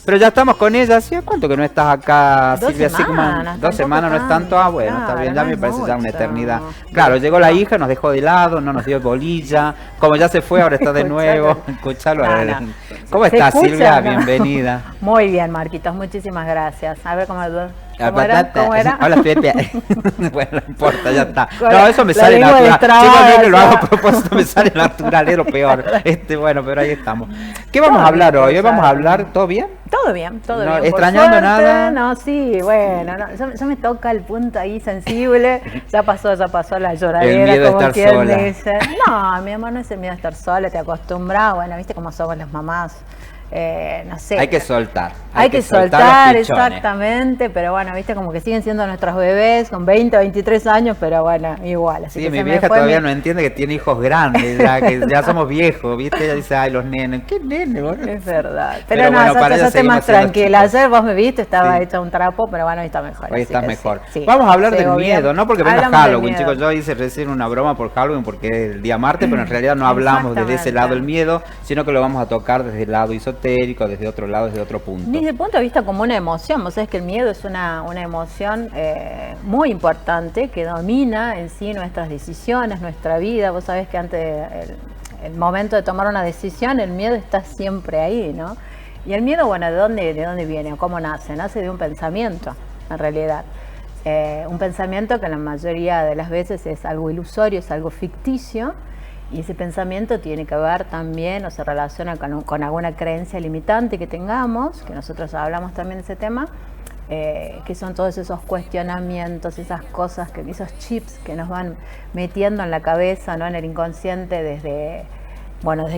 Pero ya estamos con ella. ¿Hacía cuánto que no estás acá, Dos Silvia? Así como semanas, 2 semanas no es tanto. Ah, bueno, está bien, ya no me es parece ya una mucho. eternidad. Claro, llegó la hija, nos dejó de lado, no nos dio bolilla. Como ya se fue, ahora está de nuevo. Escuchalo. A ver. No. ¿Cómo ¿Se estás, escucha Silvia? o no? Bienvenida. Muy bien, Marquitos, muchísimas gracias. A ver cómo era. ¿Cómo era? Hola, Pepe. Bueno, no importa, ya está. Con No, eso me la sale lengua natural. destrabada, Siempre lo hago ya. a propósito, me sale natural, es lo peor. Bueno, pero ahí estamos. ¿Qué vamos Todo a hablar bien, hoy? Hoy vamos a Rosario. hablar, ¿todo bien? Todo bien, todo No, bien. ¿extrañando por suerte, nada? No, sí, bueno, no, ya me toca el punto ahí sensible. Ya pasó la lloradera, El miedo de como estar quien sola. dice. No, mi amor, no es el miedo de estar sola, te acostumbras. Bueno, viste cómo somos las mamás. No sé. Hay que soltar. Hay que los soltar, pichones. exactamente, pero bueno, viste como que siguen siendo nuestros bebés con 20, 23 años, pero bueno, igual. Así Sí, que mi se me vieja fue todavía mi- no entiende que tiene hijos grandes, ya, que ya somos viejos, ¿viste? Ella dice, ay, los nenes. ¿Qué nene, boludo? Es verdad. Pero Pero, no, bueno, para ya ella estoy seguimos más siendo tranquila. chicos. Ayer vos me viste, estaba Sí. hecha un trapo, pero bueno, hoy está mejor. Hoy así estás que mejor. sí. Vamos a hablar del Sigo bien. miedo, no porque venga Hablamos del Halloween, miedo. chicos. Yo hice recién una broma por Halloween porque es el día martes, pero en realidad no hablamos desde ese Exactamente. lado del miedo, sino que lo vamos a tocar desde el lado esotérico, desde otro lado, desde otro punto. Desde el punto de vista como una emoción, vos sabés que el miedo es una emoción muy importante que domina en sí nuestras decisiones, nuestra vida. Vos sabés que antes el momento de tomar una decisión, el miedo está siempre ahí, ¿no? Y el miedo, bueno, de dónde viene o cómo nace? Nace de un pensamiento, en realidad. Un pensamiento que la mayoría de las veces es algo ilusorio, es algo ficticio. Y ese pensamiento tiene que ver también o se relaciona con alguna creencia limitante que tengamos, que nosotros hablamos también de ese tema, que son todos esos cuestionamientos, esas cosas, esos chips que nos van metiendo en la cabeza, ¿no? En el inconsciente desde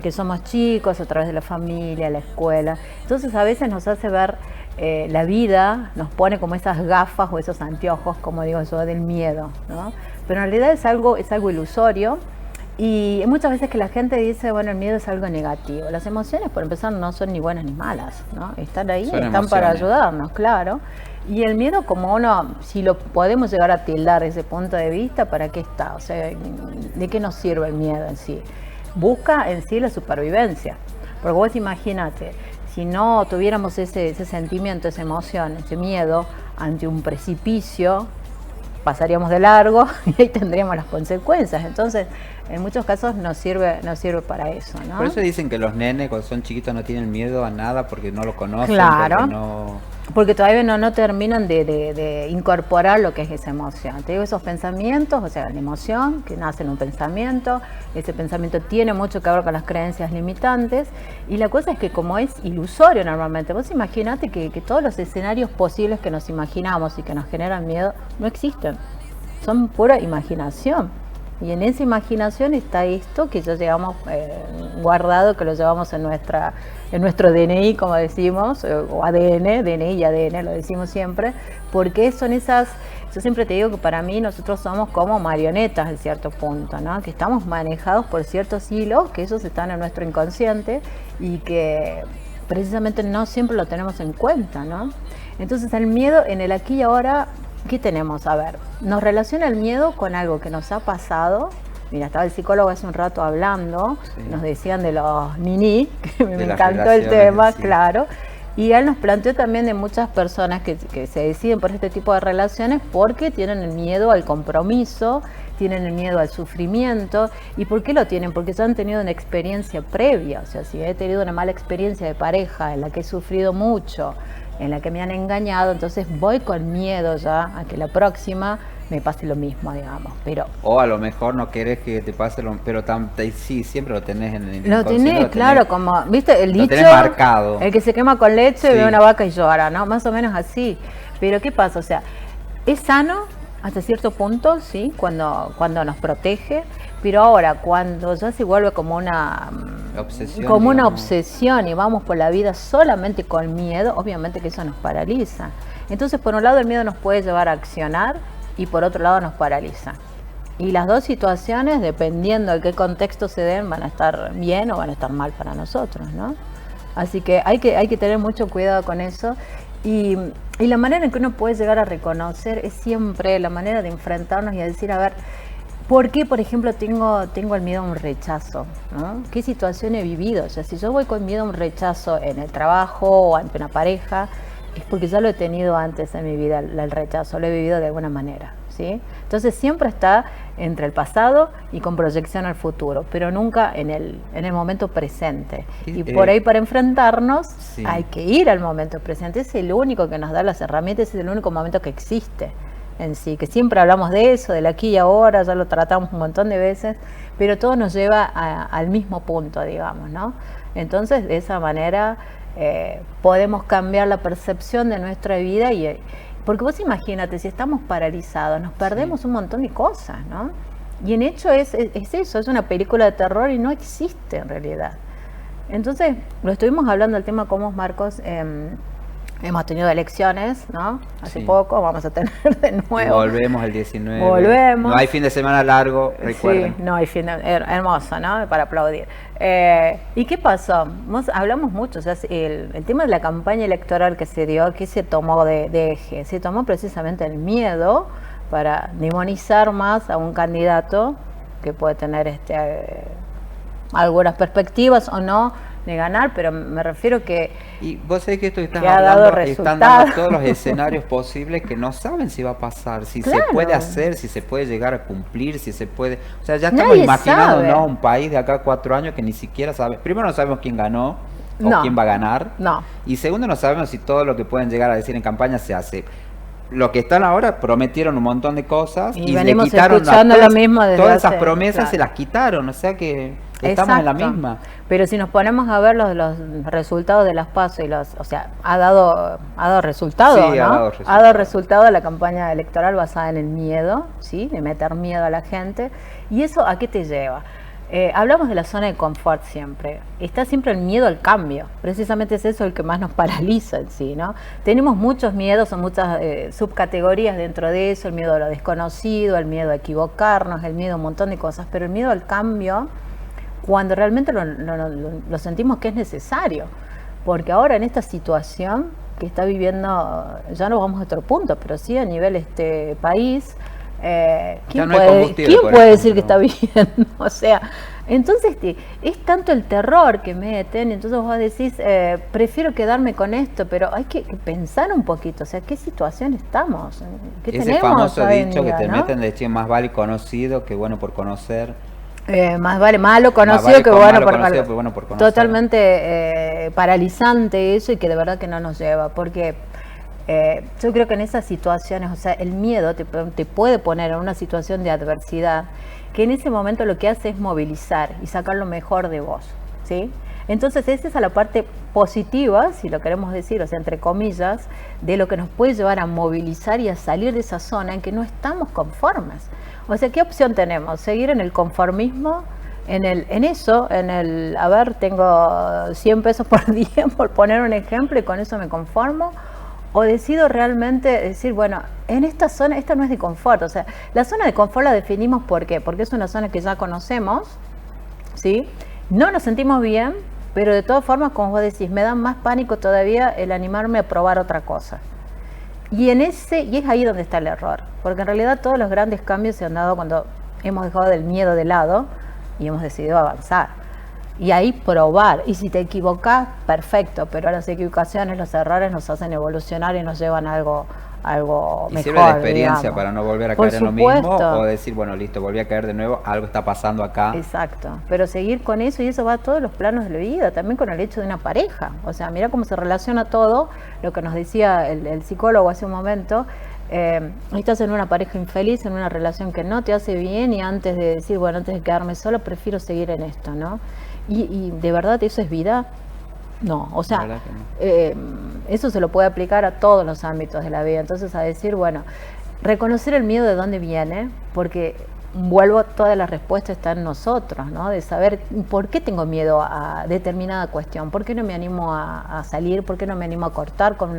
que somos chicos, a través de la familia, la escuela. Entonces a veces nos hace ver la vida, nos pone como esas gafas o esos anteojos, como digo yo, del miedo, ¿no? Pero en realidad es algo ilusorio. Y muchas veces que la gente dice, bueno, el miedo es algo negativo. Las emociones, por empezar, no son ni buenas ni malas, ¿no? Están ahí, Son están para emociones. ayudarnos, claro. Y el miedo, como uno, si lo podemos llegar a tildar desde ese punto de vista, ¿para qué está? O sea, ¿de qué nos sirve el miedo en sí? Busca en sí la supervivencia. Porque vos imagínate, si no tuviéramos ese sentimiento, esa emoción, ese miedo ante un precipicio, pasaríamos de largo y ahí tendríamos las consecuencias. Entonces, en muchos casos nos sirve para eso, ¿no? Por eso dicen que los nenes cuando son chiquitos no tienen miedo a nada porque no lo conocen, Claro. porque no... Porque todavía no terminan de incorporar lo que es esa emoción. Te digo, esos pensamientos, o sea, la emoción que nace en un pensamiento, ese pensamiento tiene mucho que ver con las creencias limitantes, y la cosa es que como es ilusorio normalmente, vos imaginate que todos los escenarios posibles que nos imaginamos y que nos generan miedo no existen, son pura imaginación. Y en esa imaginación está esto que ya llevamos guardado, que lo llevamos en nuestro DNI, como decimos, o ADN, DNI y ADN, lo decimos siempre, porque son esas, yo siempre te digo que para mí nosotros somos como marionetas en cierto punto, ¿no? Que estamos manejados por ciertos hilos, que esos están en nuestro inconsciente y que precisamente no siempre lo tenemos en cuenta, ¿no? Entonces el miedo en el aquí y ahora, ¿qué tenemos? A ver, nos relaciona el miedo con algo que nos ha pasado. Mira, estaba el psicólogo hace un rato hablando, Sí. nos decían de los niní, que me De las encantó el relaciones, tema, sí. claro. Y él nos planteó también de muchas personas que se deciden por este tipo de relaciones porque tienen el miedo al compromiso, tienen el miedo al sufrimiento. ¿Y por qué lo tienen? Porque ya han tenido una experiencia previa. O sea, si he tenido una mala experiencia de pareja en la que he sufrido mucho, en la que me han engañado, entonces voy con miedo ya a que la próxima me pase lo mismo, digamos. Pero O a lo mejor no querés que te pase lo... Pero sí, siempre lo tenés en el lo inconsciente, tenés, claro, como, ¿viste? El lo dicho, tenés marcado. el que se quema con leche Sí. ve una vaca y llora, ¿no? Más o menos así. Pero ¿qué pasa? O sea, es sano hasta cierto punto, ¿sí? Cuando nos protege, pero ahora cuando ya se vuelve como una Obsesión, como una digamos. obsesión y vamos por la vida solamente con miedo, obviamente que eso nos paraliza. Entonces, por un lado el miedo nos puede llevar a accionar y por otro lado nos paraliza. Y las dos situaciones, dependiendo de qué contexto se den, van a estar bien o van a estar mal para nosotros, ¿no? Así que hay que tener mucho cuidado con eso. Y la manera en que uno puede llegar a reconocer es siempre la manera de enfrentarnos y a decir, a ver, ¿Por qué, por ejemplo, tengo el miedo a un rechazo? ¿No? ¿Qué situación he vivido? O sea, si yo voy con miedo a un rechazo en el trabajo o ante una pareja, es porque ya lo he tenido antes en mi vida, el rechazo, lo he vivido de alguna manera, ¿sí? Entonces siempre está entre el pasado y con proyección al futuro, pero nunca en el momento presente. Y por ahí para enfrentarnos hay que ir al momento presente, es el único que nos da las herramientas, es el único momento que existe en sí, que siempre hablamos de eso, del aquí y ahora, ya lo tratamos un montón de veces, pero todo nos lleva al mismo punto, digamos, ¿no? Entonces, de esa manera podemos cambiar la percepción de nuestra vida, porque vos imagínate, si estamos paralizados, nos perdemos un montón de cosas, ¿no? Y en hecho es eso, es una película de terror y no existe en realidad. Entonces, lo estuvimos hablando del tema con vos, Marcos. Hemos tenido elecciones, ¿no? Hace poco, vamos a tener de nuevo. Volvemos el 19. Volvemos. No hay fin de semana largo, recuerden. Sí, no hay fin de hermoso, ¿no? Para aplaudir. ¿Y qué pasó? Hablamos mucho, o sea, el tema de la campaña electoral que se dio, que se tomó de eje, se tomó precisamente el miedo para demonizar más a un candidato que puede tener algunas perspectivas o no de ganar, pero me refiero que y vos sabés que esto que estás hablando, están dando todos los escenarios posibles que no saben si va a pasar, si se puede hacer, si se puede llegar a cumplir, si se puede, o sea, ya estamos imaginando, ¿no? Un país de acá a 4 años que ni siquiera sabe, primero no sabemos quién ganó o quién va a ganar, y segundo no sabemos si todo lo que pueden llegar a decir en campaña se hace. Los que están ahora prometieron un montón de cosas y le quitaron lo mismo todas esas promesas, se las quitaron, o sea que estamos en la misma. Pero si nos ponemos a ver los resultados de las PASO o sea, ha dado resultado, sí, ¿no? Ha dado resultado la campaña electoral basada en el miedo, ¿sí? De meter miedo a la gente. ¿Y eso a qué te lleva? Hablamos de la zona de confort siempre. Está siempre el miedo al cambio. Precisamente es eso el que más nos paraliza en sí, ¿no? Tenemos muchos miedos, son muchas subcategorías dentro de eso. El miedo a lo desconocido, el miedo a equivocarnos, el miedo a un montón de cosas. Pero el miedo al cambio, cuando realmente lo sentimos que es necesario. Porque ahora en esta situación que está viviendo, ya no vamos a otro punto, pero sí a nivel país, ¿quién puede decir que está bien? O sea, entonces es tanto el terror que meten, entonces vos decís, prefiero quedarme con esto, pero hay que pensar un poquito, o sea, ¿qué situación estamos? ¿Qué ese tenemos famoso hoy en dicho día, que te ¿no? meten de che, más vale conocido que bueno por conocer. Más vale malo conocido vale que bueno por conocer. Totalmente paralizante eso, y que de verdad que no nos lleva, porque yo creo que en esas situaciones, o sea, el miedo te puede poner en una situación de adversidad que en ese momento lo que hace es movilizar y sacar lo mejor de vos, ¿sí? Entonces esa es la parte positiva, si lo queremos decir, o sea, entre comillas, de lo que nos puede llevar a movilizar y a salir de esa zona en que no estamos conformes. O sea, ¿qué opción tenemos? ¿Seguir en el conformismo? A ver, tengo 100 pesos por día, por poner un ejemplo, y con eso me conformo. O decido realmente decir, bueno, en esta zona, esta no es de confort. O sea, la zona de confort la definimos ¿por qué? Porque es una zona que ya conocemos, ¿sí? No nos sentimos bien, pero de todas formas, como vos decís, me da más pánico todavía el animarme a probar otra cosa. Y es ahí donde está el error, porque en realidad todos los grandes cambios se han dado cuando hemos dejado el miedo de lado y hemos decidido avanzar. Y ahí probar, y si te equivocas, perfecto, pero las equivocaciones, los errores nos hacen evolucionar y nos llevan a algo mejor. Y sirve de experiencia, digamos, para no volver a caer en lo mismo, o decir, bueno, listo, volví a caer de nuevo, algo está pasando acá. Exacto, pero seguir con eso, y eso va a todos los planos de la vida, también con el hecho de una pareja. O sea, mira cómo se relaciona todo, lo que nos decía el psicólogo hace un momento. Estás en una pareja infeliz, en una relación que no te hace bien, y antes de decir, bueno, antes de quedarme solo, prefiero seguir en esto, ¿no? Y de verdad eso es vida. No, o sea, no. Eso se lo puede aplicar a todos los ámbitos de la vida. Entonces, a decir, bueno, reconocer el miedo de dónde viene, porque toda la respuesta está en nosotros, ¿no? De saber por qué tengo miedo a determinada cuestión, por qué no me animo a salir, por qué no me animo a cortar con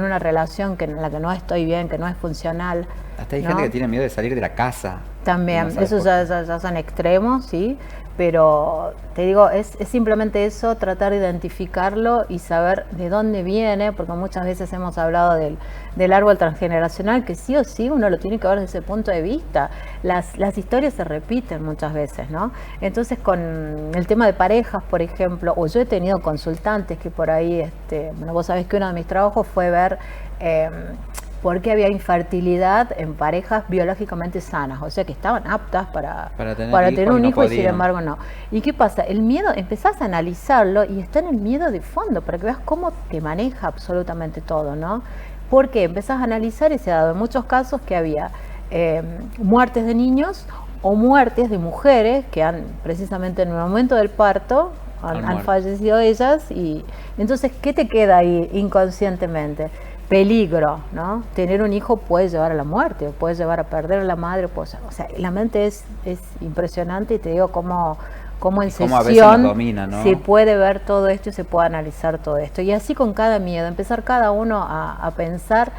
una relación en la que no estoy bien, que no es funcional. Hasta hay gente que tiene miedo de salir de la casa. También, esos ya son extremos, ¿sí? pero te digo, es simplemente eso, tratar de identificarlo y saber de dónde viene, porque muchas veces hemos hablado del árbol transgeneracional, que sí o sí uno lo tiene que ver desde ese punto de vista. Las historias se repiten muchas veces, ¿no? Entonces, con el tema de parejas, por ejemplo, o yo he tenido consultantes que por ahí, bueno, vos sabés que uno de mis trabajos fue ver por qué había infertilidad en parejas biológicamente sanas, o sea que estaban aptas para tener un hijo y sin embargo no. ¿Y qué pasa? El miedo, empezás a analizarlo y está en el miedo de fondo, para que veas cómo te maneja absolutamente todo, ¿no? Porque empezás a analizar y se ha dado en muchos casos que había muertes de niños o muertes de mujeres que han, precisamente en el momento del parto, han fallecido ellas, y entonces, ¿qué te queda ahí inconscientemente? Peligro, ¿no? Tener un hijo puede llevar a la muerte, puede llevar a perder a la madre, o sea, la mente es impresionante, y te digo cómo en sesión domina, ¿no? Se puede ver todo esto y se puede analizar todo esto. Y así con cada miedo, empezar cada uno a pensar,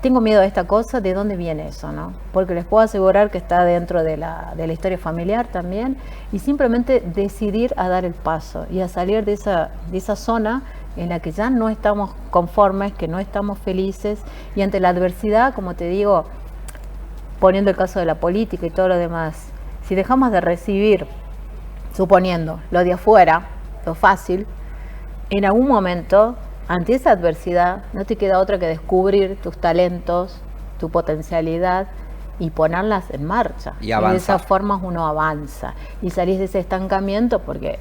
tengo miedo a esta cosa, ¿de dónde viene eso, no? Porque les puedo asegurar que está dentro de la historia familiar también, y simplemente decidir a dar el paso y a salir de esa zona en la que ya no estamos conformes, que no estamos felices, y ante la adversidad, como te digo, poniendo el caso de la política y todo lo demás, si dejamos de recibir, suponiendo, lo de afuera, lo fácil, en algún momento, ante esa adversidad, no te queda otra que descubrir tus talentos, tu potencialidad, y ponerlas en marcha. Y de esa forma uno avanza y salís de ese estancamiento, porque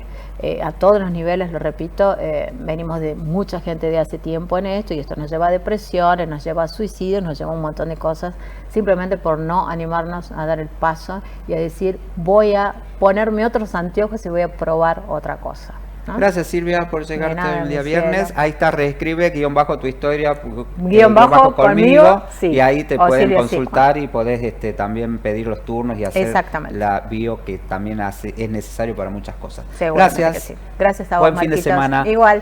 a todos los niveles, lo repito, venimos de mucha gente de hace tiempo en esto, y esto nos lleva a depresiones, nos lleva a suicidios, nos lleva a un montón de cosas, simplemente por no animarnos a dar el paso y a decir, voy a ponerme otros anteojos y voy a probar otra cosa, ¿no? Gracias, Silvia, por llegarte el día viernes. Ahí está, reescribe _tu historia, _, conmigo, sí. Y ahí te pueden consultar, y podés también pedir los turnos y hacer la bio, que también es necesario para muchas cosas. Gracias. Sí. Gracias a vos, Buen fin de semana. Igual.